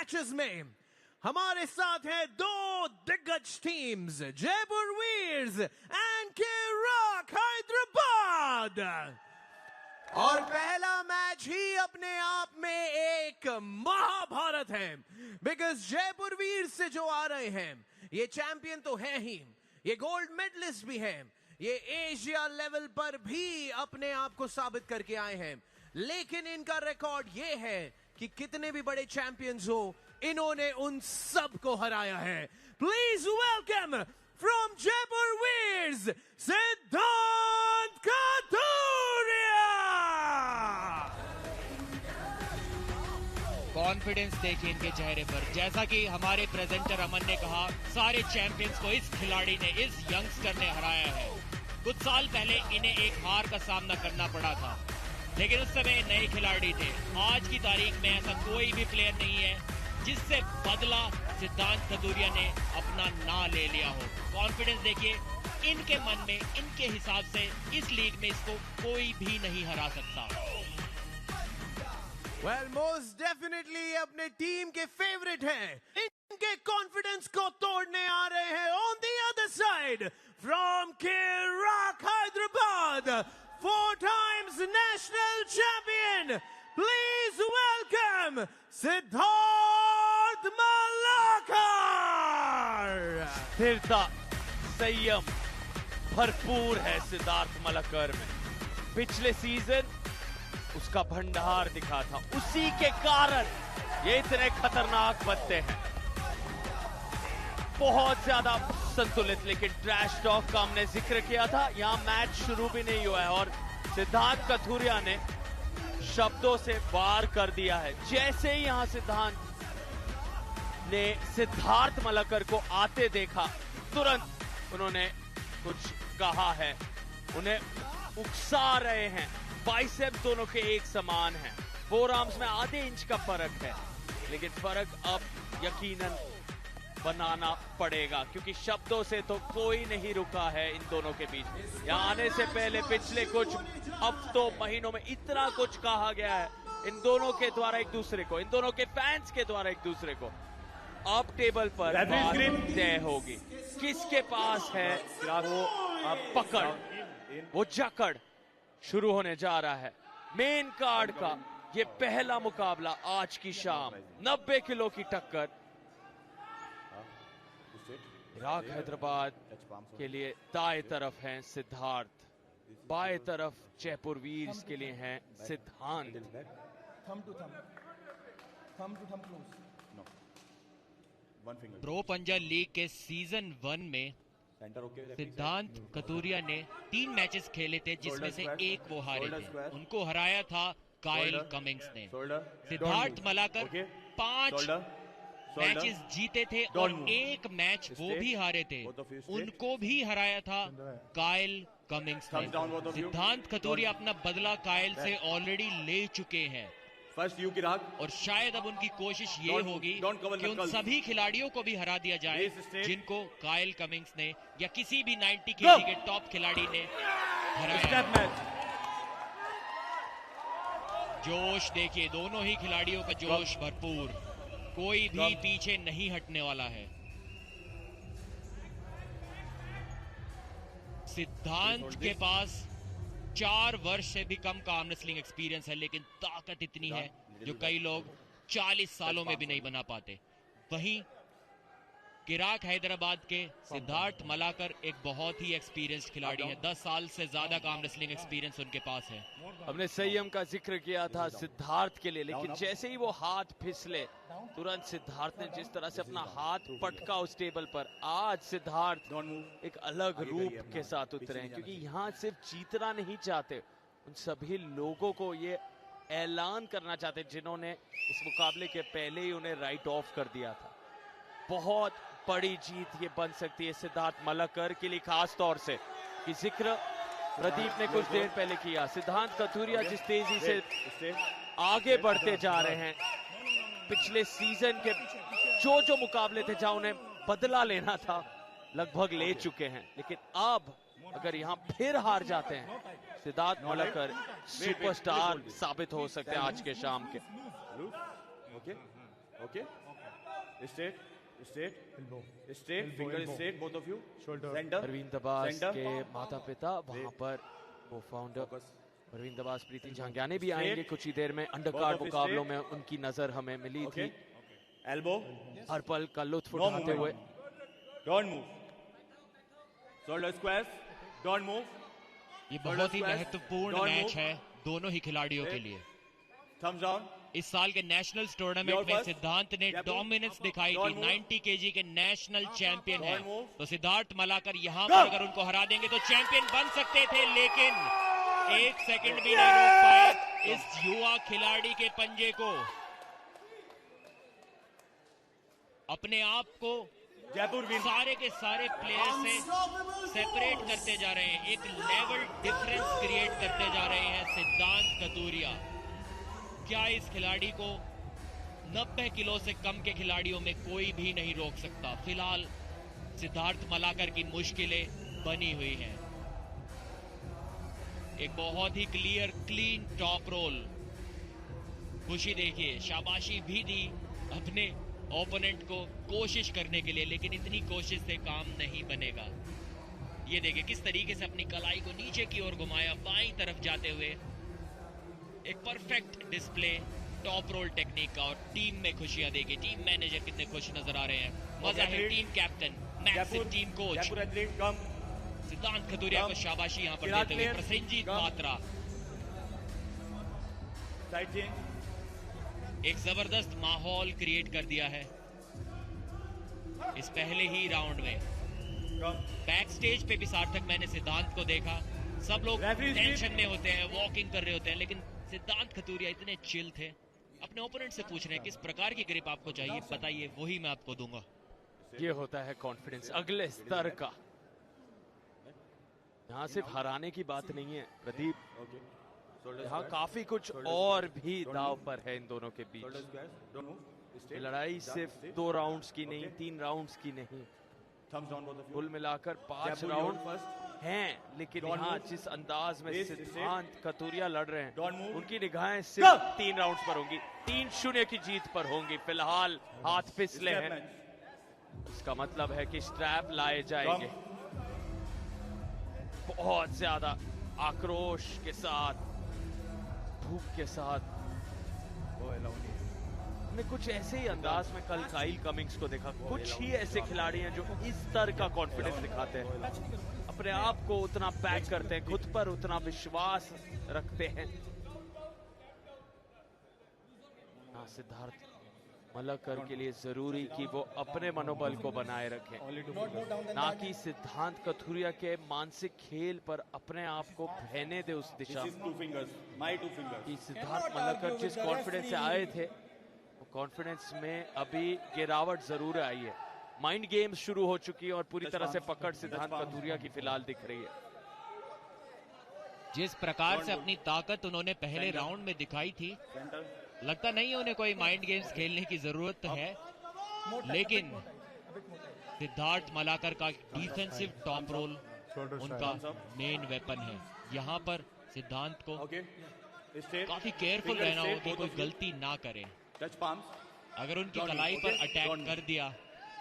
Matches में हमारे साथ हैं दो दिग्गज टीम्स, जयपुर वीर्स एंड के-रॉक हैदराबाद। और पहला मैच ही अपने आप में एक महाभारत है, बिकॉज जयपुर वीर्स से जो आ रहे हैं ये चैंपियन तो है ही, ये गोल्ड मेडलिस्ट भी हैं, ये एशिया लेवल पर भी अपने आप को साबित करके आए हैं। लेकिन इनका रिकॉर्ड ये है कि कितने भी बड़े चैंपियंस हो, इन्होंने उन सब को हराया है। प्लीज वेलकम फ्रॉम जयपुर वीर्स, सिद्धांत कथुरिया। कॉन्फिडेंस देखिए इनके चेहरे पर। जैसा कि हमारे प्रेजेंटर अमन ने कहा, सारे चैंपियंस को इस खिलाड़ी ने, इस यंगस्टर ने हराया है। कुछ साल पहले इन्हें एक हार का सामना करना पड़ा था, लेकिन उस समय नए खिलाड़ी थे। आज की तारीख में ऐसा कोई भी प्लेयर नहीं है जिससे बदला सिद्धांत कथुरिया ने अपना ना ले लिया हो। कॉन्फिडेंस देखिए इनके मन में, इनके हिसाब से इस लीग में इसको कोई भी नहीं हरा सकता। Well, most definitely अपने टीम के फेवरेट हैं। इनके कॉन्फिडेंस को तोड़ने आ रहे हैं on the other side from के-रॉक Hyderabad, 4 times national champion. Please welcome Siddharth Malaker. स्थिरता, संयम भरपूर है सिद्धार्थ मलाकर में। पिछले सीजन उसका भंडार दिखा था, उसी के कारण ये इतने खतरनाक बनते हैं। बहुत ज्यादा संतुलित, लेकिन ट्रैश टॉक का हमने जिक्र किया था, यहां मैच शुरू भी नहीं हुआ है और सिद्धांत कथुरिया ने शब्दों से वार कर दिया है। जैसे ही यहां सिद्धांत ने सिद्धार्थ मलाकर को आते देखा, तुरंत उन्होंने कुछ कहा है, उन्हें उकसा रहे हैं। बाइसेप दोनों के एक समान हैं, 4 आर्म्स में आधे इंच का फर्क है, लेकिन फर्क अब यकीनन बनाना पड़ेगा, क्योंकि शब्दों से तो कोई नहीं रुका है इन दोनों के बीच। यहाँ आने से पहले पिछले कुछ हफ्तों महीनों में इतना कुछ कहा गया है इन दोनों के द्वारा एक दूसरे को, इन दोनों के फैंस के द्वारा एक दूसरे को। अब टेबल पर बात तय होगी, किसके पास है वो पकड़, वो जकड़। शुरू होने जा रहा है मेन कार्ड का ये पहला मुकाबला आज की शाम। 90 किलो की टक्कर के-रॉक हैदराबाद के लिए दाएं तरफ हैं सिद्धार्थ, बाएं तरफ जयपुर वीर्स के लिए हैं सिद्धांत। प्रो पंजा लीग के सीजन 1 में सिद्धांत कथुरिया ने 3 मैचेस खेले थे, जिसमें से एक वो हारे थे। उनको हराया था काइल कमिंग्स ने। सिद्धार्थ मलाकर 5 मैचेस जीते थे और एक मैच वो भी हारे थे, उनको भी हराया था काइल कमिंग्स ने। सिद्धांत कथुरिया अपना बदला काइल से ऑलरेडी ले चुके हैं। और शायद अब उनकी कोशिश ये होगी कि उन सभी खिलाड़ियों को भी हरा दिया जाए जिनको काइल कमिंग्स ने या किसी भी 90 केजी के टॉप खिलाड़ी ने हराया। जोश देखिए, दोनों ही खिलाड़ियों का जोश भरपूर, कोई भी पीछे नहीं हटने वाला है। सिद्धांत के पास 4 वर्ष से भी कम का आर्म रेसलिंग एक्सपीरियंस है, लेकिन ताकत इतनी है जो कई लोग 40 सालों में भी नहीं बना पाते। वहीं के-रॉक हैदराबाद के सिद्धार्थ मलाकर एक बहुत ही एक्सपीरियंस्ड खिलाड़ी है, 10 साल से ज्यादा का आर्म रेसलिंग एक्सपीरियंस उनके पास है। हमने संयम का जिक्र किया था सिद्धार्थ के लिए, लेकिन जैसे ही वो हाथ फिसले, तुरंत सिद्धार्थ ने जिस तरह से अपना हाथ पटका उस टेबल पर, आज सिद्धार्थ एक अलग रूप के साथ उतरे हैं, क्योंकि यहाँ सिर्फ जीतना नहीं चाहते, उन सभी लोगों को ये ऐलान करना चाहते जिन्होंने इस मुकाबले के पहले ही उन्हें राइट ऑफ कर दिया था। बहुत बड़ी जीत ये बन सकती है सिद्धार्थ मलाकर के लिए, खास तौर से कि जिक्र प्रदीप ने कुछ देर पहले किया। सिद्धांत कथुरिया जिस तेजी से आगे बढ़ते जा रहे हैं, पिछले सीजन के जो मुकाबले थे जहां उन्हें बदला लेना था लगभग ले चुके हैं, लेकिन अब अगर यहां फिर हार जाते हैं, सिद्धार्थ मलाकर सुपरस्टार साबित हो सकते हैं आज के शाम के। Okay. Straight. Elbow. Straight. Finger straight. Both of you. Shoulder. Center. Parveen दबास के माता पिता वहां पर वो फाउंडर परवीन दबास प्रीति झांगियाने भी आएंगे कुछ ही देर में। अंडरकार्ड मुकाबलों में उनकी नजर हमें मिली थी। Elbow. हर पल का लुत्फ उठाते हुए। Don't move. Shoulder squares. Don't move. ये बहुत ही महत्वपूर्ण मैच है दोनों ही खिलाड़ियों के लिए। Thumbs down. इस साल के नेशनल्स टूर्नामेंट में सिद्धांत ने डोमिनेंस दिखाई थी। 90 केजी के नेशनल चैंपियन है। तो सिद्धार्थ मलाकर यहाँ पर अगर उनको हरा देंगे तो चैंपियन बन सकते थे, लेकिन एक सेकंड भी नहीं रोक पाए इस युवा खिलाड़ी के पंजे को। अपने आप को जयपुर सारे के सारे प्लेयर से सेपरेट करते जा रहे हैं, एक लेवल डिफरेंस क्रिएट करते जा रहे हैं सिद्धांत कतूरिया। क्या इस खिलाड़ी को 90 किलो से कम के खिलाड़ियों में कोई भी नहीं रोक सकता? फिलहाल सिद्धार्थ मलाकर की मुश्किलें बनी हुई हैं। एक बहुत ही क्लियर क्लीन टॉप रोल। खुशी देखिए, शाबाशी भी दी अपने ओपोनेंट को कोशिश करने के लिए, लेकिन इतनी कोशिश से काम नहीं बनेगा। ये देखिए किस तरीके से अपनी कलाई को नीचे की ओर घुमाया, बाईं तरफ जाते हुए। एक perfect display top roll technique का, और टीम में खुशियां देखिए। टीम मैनेजर कितने खुश नजर आ रहे हैं। मजा है। Team captain, Maxim team coach Siddhant Katuria को शाबाशी यहां पर देते हुए प्रसेनजीत मात्रा। एक जबरदस्त माहौल क्रिएट कर दिया है इस पहले ही राउंड में। बैक स्टेज पे भी सार्थक मैंने सिद्धांत को देखा, सब लोग टेंशन में होते हैं, वॉकिंग कर रहे होते हैं, लेकिन सिद्धांत कतूरिया इतने चिल थे। अपने ओपोनेंट से पूछ रहे हैं किस प्रकार की ग्रिप आपको चाहिए, बताइए, वही मैं आपको दूंगा। ये होता है कॉन्फिडेंस अगले स्तर का। यहाँ सिर्फ हराने की बात नहीं है प्रदीप, यहाँ काफी कुछ और भी दाव पर है इन दोनों के बीच। लड़ाई सिर्फ 2 राउंड्स की नहीं, 3 राउंड्स की नहीं, कुल मिलाकर 5 राउंड हैं। लेकिन यहाँ जिस अंदाज में सिद्धांत कतूरिया लड़ रहे हैं, उनकी निगाहें सिर्फ 3 राउंड्स पर होंगी, 3-0 की जीत पर होंगी। फिलहाल हाथ फिसले हैं, इसका मतलब है कि स्ट्रैप लाए जाएंगे। बहुत ज्यादा आक्रोश के साथ, भूख के साथ। हमने कुछ ऐसे ही अंदाज में कल काइल कमिंग्स को देखा। कुछ ही ऐसे खिलाड़ी हैं जो इस तरह का कॉन्फिडेंस दिखाते हैं, अपने आप को उतना पैक करते हैं, खुद पर उतना विश्वास रखते हैं। हाँ, सिद्धार्थ मलाकर के लिए जरूरी कि वो अपने मनोबल को बनाए रखें, ना कि सिद्धांत कतूरिया के मानसिक खेल पर अपने आप को बहने दे उस दिशा में। सिद्धार्थ मलाकर जिस कॉन्फिडेंस से आए थे, वो कॉन्फिडेंस में अभी गिरावट जरूर आई है। माइंड गेम शुरू हो चुकी है और पूरी तरह से पकड़ सिद्धांत कतूरिया की फिलहाल दिख रही है। जिस प्रकार से अपनी ताकत उन्होंने पहले राउंड में दिखाई थी, लगता नहीं उन्हें कोई माइंड गेम्स खेलने की जरूरत है, लेकिन सिद्धार्थ मलाकर का डिफेंसिव टॉप रोल उनका मेन वेपन है। यहाँ पर सिद्धांत को काफी केयरफुल रहना होगा कि कोई गलती ना करे। अगर उनकी कलाई पर अटैक कर दिया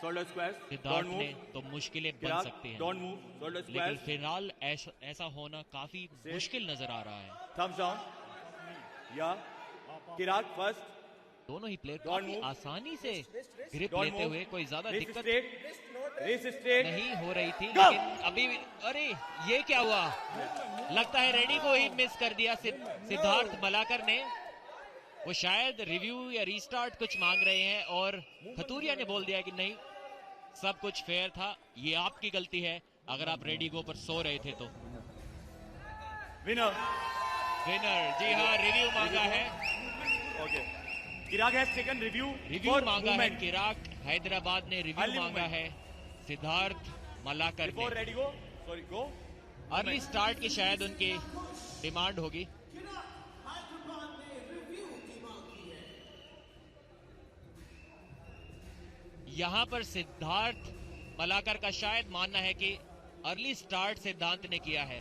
सिद्धार्थ ने तो मुश्किलें बन सकती हैं, लेकिन फिलहाल ऐसा होना काफी मुश्किल नजर आ रहा है। दोनों ही प्लेयर काफी आसानी से ग्रिप लेते हुए, कोई ज्यादा दिक्कत नहीं हो रही थी, लेकिन अभी अरे ये क्या हुआ? लगता है रेडी को ही मिस कर दिया सिद्धार्थ मलाकर ने। वो शायद रिव्यू या रीस्टार्ट कुछ मांग रहे हैं और कतूरिया ने बोल दिया कि नहीं, सब कुछ फेयर था, ये आपकी गलती है अगर आप रेडी गो पर सो रहे थे तो। विनर जी हाँ, रिव्यू मांगा है। चिराग has taken review मांगा है। चिराग हैदराबाद ने रिव्यू मांगा है सिद्धार्थ मलाकर ने। अर्ली स्टार्ट की शायद उनकी डिमांड होगी। यहां पर सिद्धार्थ मलाकर का शायद मानना है कि अर्ली स्टार्ट सिद्धांत ने किया है।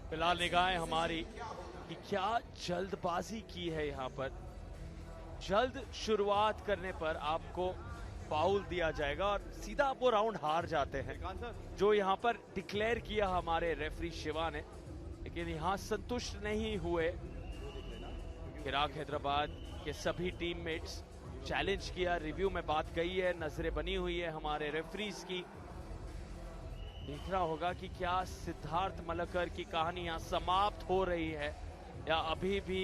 फिलहाल निगाहें हमारी कि क्या जल्दबाजी की है यहाँ पर। जल्द शुरुआत करने पर आपको फाउल दिया जाएगा और सीधा आप वो राउंड हार जाते हैं, जो यहाँ पर डिक्लेयर किया हमारे रेफरी शिवा ने। लेकिन यहाँ संतुष्ट नहीं हुए चिराग हैदराबाद के सभी टीममेट्स। चैलेंज किया, रिव्यू में बात कही है, नजरें बनी हुई है हमारे रेफरीज की। देखना होगा कि क्या सिद्धार्थ मलकर की कहानी यहाँ समाप्त हो रही है या अभी भी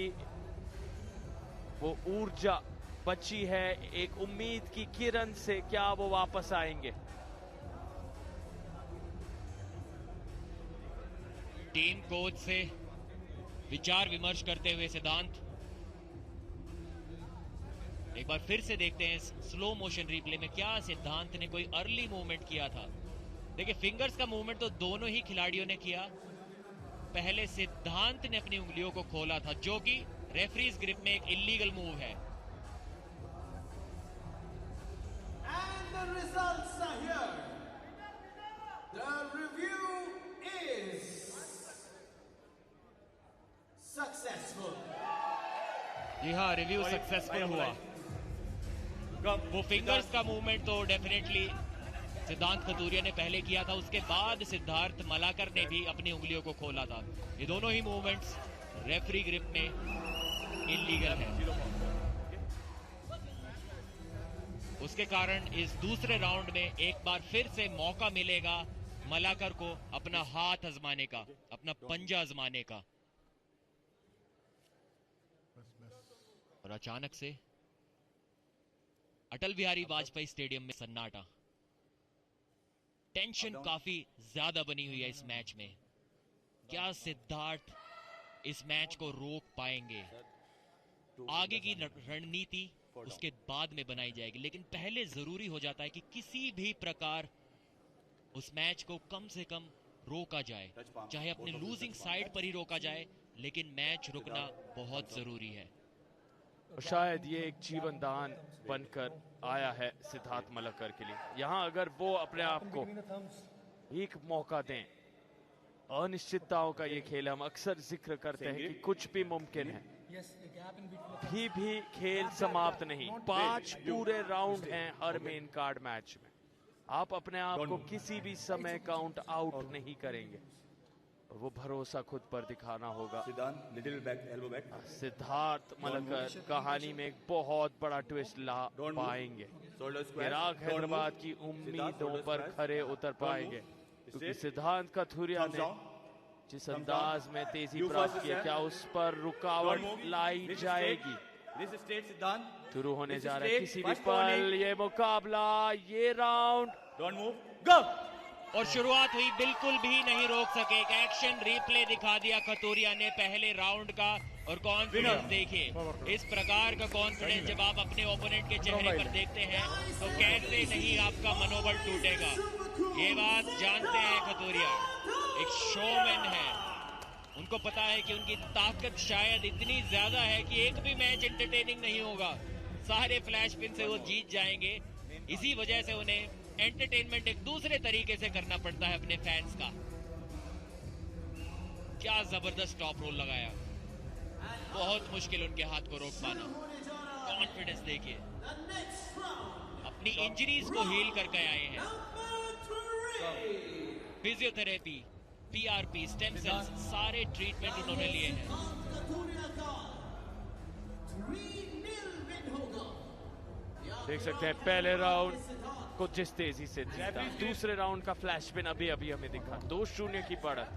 वो ऊर्जा बची है, एक उम्मीद की किरण से क्या वो वापस आएंगे। टीम कोच से विचार विमर्श करते हुए सिद्धांत, एक बार फिर से देखते हैं स्लो मोशन रिप्ले में क्या सिद्धांत ने कोई अर्ली मूवमेंट किया था। देखिए फिंगर्स का मूवमेंट तो दोनों ही खिलाड़ियों ने किया। पहले सिद्धांत ने अपनी उंगलियों को खोला था, जो कि रेफरीज ग्रिप में एक इलीगल मूव है। And the results are here. The review is successful. जी हाँ, रिव्यू सक्सेसफुल हुआ। वो फिंगर्स का मूवमेंट तो डेफिनेटली सिद्धांत कतूरिया ने पहले किया था, उसके बाद सिद्धार्थ मलाकर ने भी अपनी उंगलियों को खोला था। ये दोनों ही मूवमेंट्स रेफरी ग्रिप में इलीगल है। उसके कारण इस दूसरे राउंड में एक बार फिर से मौका मिलेगा मलाकर को अपना हाथ आजमाने का, अपना पंजा आजमाने का। और अचानक से अटल बिहारी वाजपेयी स्टेडियम में सन्नाटा। टेंशन काफी ज्यादा बनी हुई है इस मैच में। क्या सिद्धार्थ इस मैच को रोक पाएंगे? आगे की रणनीति उसके बाद में बनाई जाएगी, लेकिन पहले जरूरी हो जाता है कि किसी भी प्रकार उस मैच को कम से कम रोका जाए, चाहे अपने लूजिंग साइड पर ही रोका जाए, लेकिन मैच रुकना बहुत जरूरी है। शायद ये एक जीवन दान बनकर आया है सिद्धार्थ मलकर के लिए। यहाँ अगर वो अपने आप को एक मौका दें, अनिश्चितताओं का ये खेल, हम अक्सर जिक्र करते हैं कि कुछ भी मुमकिन है, भी खेल समाप्त नहीं। 5 पूरे राउंड हैं हर मेन कार्ड मैच में। आप अपने आप को किसी भी समय काउंट आउट नहीं करेंगे, वो भरोसा खुद पर दिखाना होगा। सिद्धार्थ मलकर कहानी में एक बहुत बड़ा ट्विस्ट ला पाएंगे, चिराग हैदराबाद की उम्मीदों पर खरे उतर पाएंगे, क्योंकि सिद्धांत कथुरिया ने जिस अंदाज में तेजी प्राप्त की, क्या उस पर रुकावट लाई जाएगी? शुरू होने जा रहा है किसी भी पल ये मुकाबला, ये राउंड। डोंट मूव, गो। और शुरुआत हुई, बिल्कुल भी नहीं रोक सके। एक एक्शन रिप्ले दिखा दिया कतूरिया ने पहले राउंड का। और कॉन्फिडेंस देखिए, इस प्रकार का कॉन्फिडेंस जब आप अपने ओपोनेंट के चेहरे पर देखते हैं तो कैसे नहीं आपका मनोबल टूटेगा। ये बात जानते हैं कतूरिया, एक शोमैन है। उनको पता है कि उनकी ताकत शायद इतनी ज्यादा है कि एक भी मैच एंटरटेनिंग नहीं होगा, सारे फ्लैश पिन से वो जीत जाएंगे। इसी वजह से उन्हें एंटरटेनमेंट एक दूसरे तरीके से करना पड़ता है अपने फैंस का। क्या जबरदस्त टॉप रोल लगाया, बहुत मुश्किल उनके हाथ को रोक पाना। कॉन्फिडेंस देखिए, अपनी इंजरीज को हील करके आए हैं। फिजियोथेरेपी, पीआरपी, स्टेम सेल्स, सारे ट्रीटमेंट उन्होंने लिए हैं। देख सकते हैं पहले राउंड को जिस तेजी से जीता, दूसरे राउंड का फ्लैश पिन अभी अभी हमें दिखा, 2-0 की बढ़त।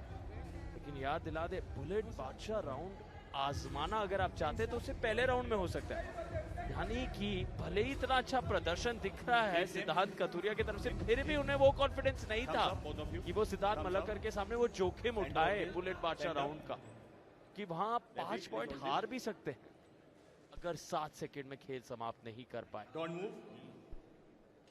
लेकिन याद दिला दे, बुलेट बादशाह राउंड आजमाना अगर आप चाहते तो उसे पहले राउंड में हो सकता है। यानी कि भले ही इतना अच्छा प्रदर्शन दिख रहा है सिद्धार्थ कतूरिया की तरफ से, फिर भी उन्हें वो कॉन्फिडेंस नहीं था कि वो सिद्धार्थ मलकर के सामने वो जोखिम उठाए बुलेट बादशाह राउंड का, कि वहां 5 पॉइंट हार भी सकते हैं अगर 7 सेकंड में खेल समाप्त नहीं कर पाए।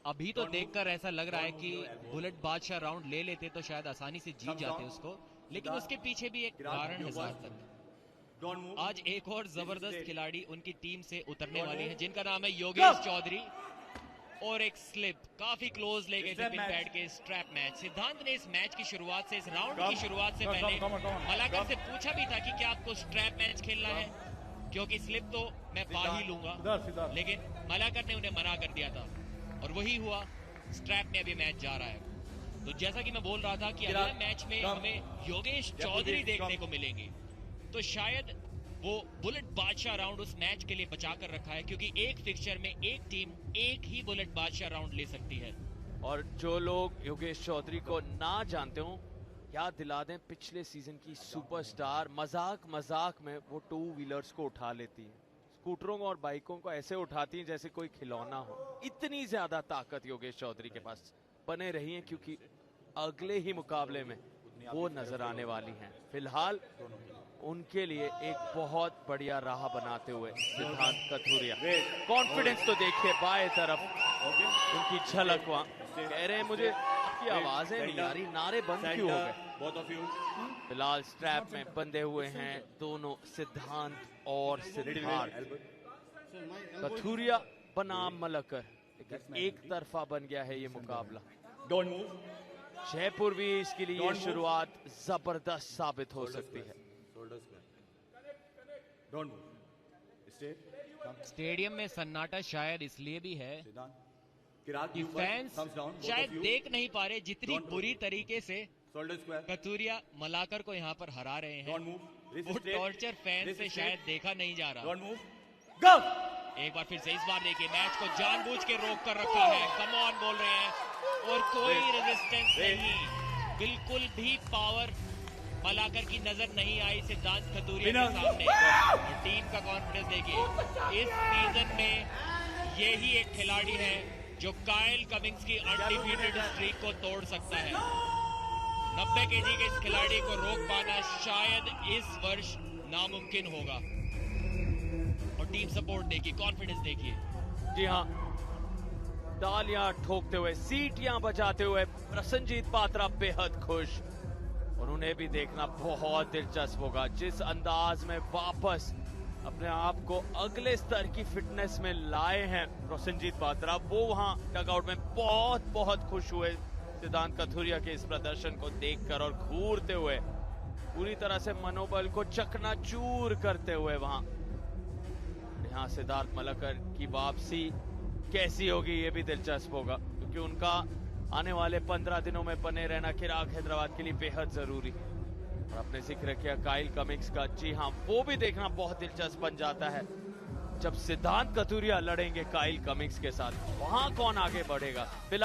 अभी तो देखकर ऐसा लग रहा है कि बुलेट बादशाह राउंड ले लेते तो शायद आसानी से जीत जाते उसको, लेकिन उसके पीछे भी एक कारण है सार्थक। आज एक और जबरदस्त खिलाड़ी उनकी टीम से उतरने वाले हैं, जिनका नाम है योगेश चौधरी। और एक स्लिप, काफी क्लोज ले गए थे पिन पैड के स्ट्रैप मैच। सिद्धांत ने इस मैच की शुरुआत से, इस राउंड की शुरुआत से पहले मलाकर से पूछा भी था कि क्या आपको स्ट्रैप मैच खेलना है, क्योंकि स्लिप तो मैं पा ही लूंगा, लेकिन मलाकर ने उन्हें मना कर दिया था और वही हुआ। स्ट्रैप में अभी मैच जा रहा है। तो जैसा कि मैं बोल रहा था कि अगले मैच में हमें योगेश चौधरी देखने को मिलेंगे, तो शायद वो बुलेट बादशाह राउंड उस मैच के लिए बचा कर रखा है, क्योंकि एक फिक्चर में एक टीम एक ही बुलेट बादशाह राउंड ले सकती है। और जो लोग योगेश चौधरी को ना जानते हो, याद दिला दें पिछले सीजन की सुपरस्टार। मजाक में वो 2 व्हीलर्स को उठा लेती है, स्कूटरों को और बाइकों को ऐसे उठाती हैं जैसे कोई खिलौना हो। इतनी ज्यादा ताकत योगेश चौधरी के पास। बने रही है क्योंकि अगले ही मुकाबले में वो नजर आने वाली हैं। फिलहाल उनके लिए एक बहुत बढ़िया राह बनाते हुए सिद्धांत कथुरिया। कॉन्फिडेंस तो देखिए बाएं तरफ, उनकी झलक वहां। कह रहे हैं मुझे आपकी आवाजें नहीं आ रही, नारे बंद क्यों हो गए? फिलहाल स्ट्रैप में बंधे हुए हैं दोनों सिद्धांत और सिद्धार्थ। कथुरिया बनाम मलकर, लेकिन एक तरफा बन गया है ये मुकाबला। जयपुर भी इसके लिए शुरुआत जबरदस्त साबित हो सकती है। स्टेडियम में सन्नाटा शायद इसलिए भी है कि फैंस शायद देख नहीं पा रहे जितनी बुरी तरीके से कथुरिया मलाकर को यहाँ पर हरा रहे हैं। वो टॉर्चर फैन से शायद देखा नहीं जा रहा। एक बार फिर से, इस बार देखिए मैच को जानबूझ के रोक कर रखा है। कम ऑन बोल रहे हैं और कोई रेजिस्टेंस नहीं, बिल्कुल भी पावर मलाकर की नजर नहीं आई सिद्धांत कथुरिया के सामने। और टीम का कॉन्फिडेंस देखिए। इस सीजन में यही एक खिलाड़ी है जो काइल कमिंग्स की अनडिफीटेड स्ट्रीक को तोड़ सकता है। 90 केजी के इस खिलाड़ी को रोक पाना शायद इस वर्ष नामुमकिन होगा। और टीम सपोर्ट देखिए, कॉन्फिडेंस देखिए। जी हाँ, तालियां ठोकते हुए, सीटियां बजाते हुए प्रसन्नजीत पात्रा बेहद खुश। और उन्हें भी देखना बहुत दिलचस्प होगा जिस अंदाज में वापस अपने आप को अगले स्तर की फिटनेस में लाए हैं प्रसन्नजीत पात्रा। वो वहां डगआउट में बहुत खुश हुए सिद्धांत कथुरिया के इस प्रदर्शन को देखकर और घूरते हुए, पूरी तरह से मनोबल को चकनाचूर करते हुए वहां। यहाँ सिद्धार्थ मलकर की वापसी कैसी होगी ये भी दिलचस्प होगा, क्योंकि उनका आने वाले 15 दिनों में बने रहना चिराग हैदराबाद के लिए बेहद जरूरी। और आपने जिक्र किया काइल कमिंग्स का, जी हाँ, वो भी देखना बहुत दिलचस्प बन जाता है जब सिद्धांत कथुरिया लड़ेंगे काइल कमिंग्स के साथ। वहां कौन आगे बढ़ेगा? फिलहाल